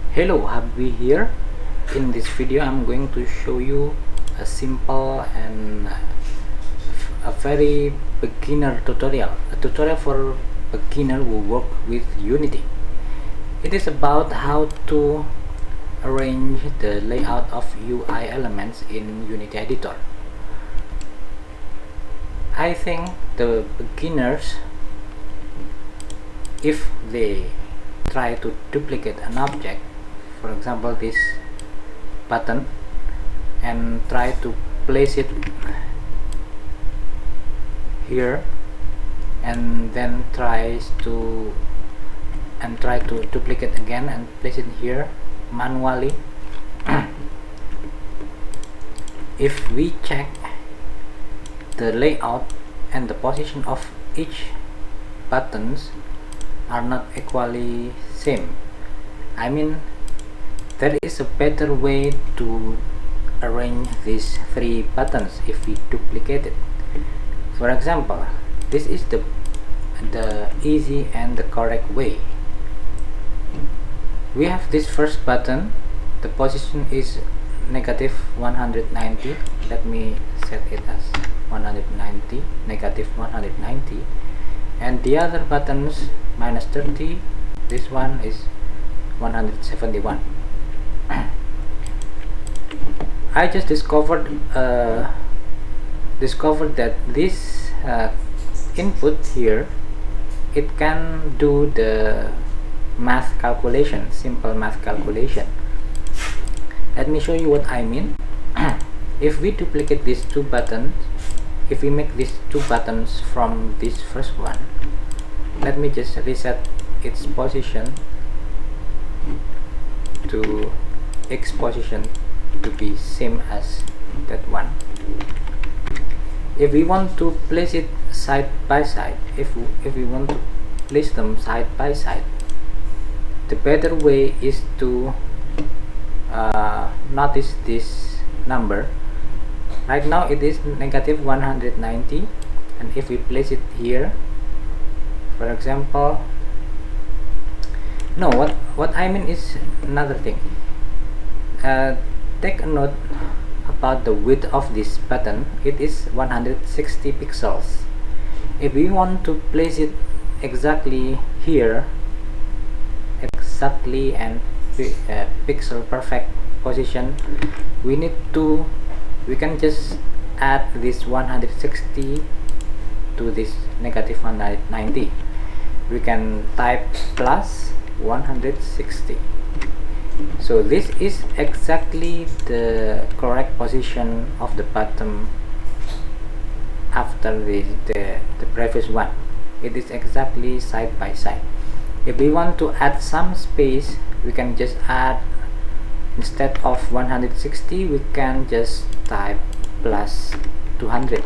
Hello, Happy here. In this video I'm going to show you a simple and a very beginner tutorial, a tutorial for beginner who work with Unity. It is about how to arrange the layout of UI elements in Unity editor. I think the beginners, if they try to duplicate an object, for example this button, and try to place it here and then try to duplicate again and place it here manually. If we check the layout and the position of each buttons are not equally same, I mean there is a better way to arrange these three buttons if we duplicate it. For example, this is the easy and the correct way. We have this first button, the position is negative 190. Let me set it as 190, negative 190, and the other buttons minus 30. This one is 171. I just discovered that this input here, it can do the math calculation, simple math calculation. Let me show you what I mean. If we duplicate these two buttons, if we make these two buttons from this first one, let me just reset its position to X position to be same as that one. If we want to place it side by side, if we want to place them side by side, the better way is to notice this number. Right now it is negative 190, and if we place it here, for example, no, what I mean is another thing. Take a note about the width of this button. It is 160 pixels. If we want to place it exactly here, exactly and pixel perfect position, we can just add this 160 to this negative 190. We can type plus 160. So this is exactly the correct position of the button after the previous one. It is exactly side by side. If we want to add some space, we can just add, instead of 160, we can just type plus 200.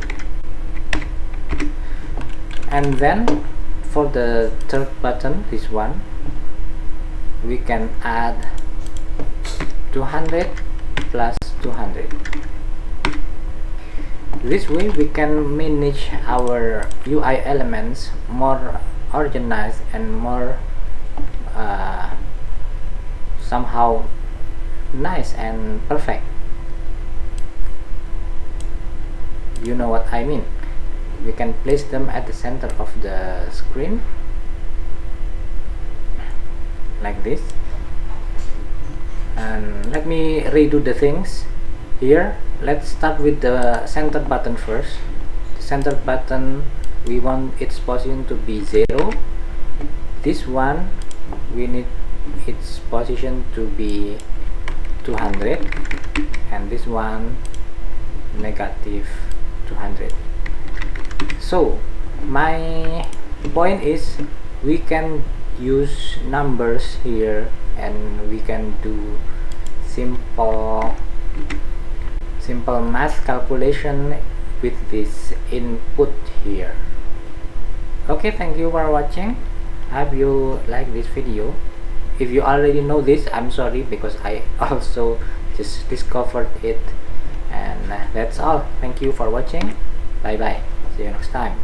And then for the third button, this one, we can add 200 plus 200. This way we can manage our UI elements more organized and more somehow nice and perfect. You know what I mean. We can place them at the center of the screen like this. And let me redo the things here. Let's start with the center button first. The center button, we want its position to be 0. This one, we need its position to be 200, and this one negative 200. So my point is, we can use numbers here and we can do simple math calculation with this input here. Okay, thank you for watching. I hope you like this video. If you already know this, I'm sorry, because I also just discovered it. And that's all. Thank you for watching. Bye bye. See you next time.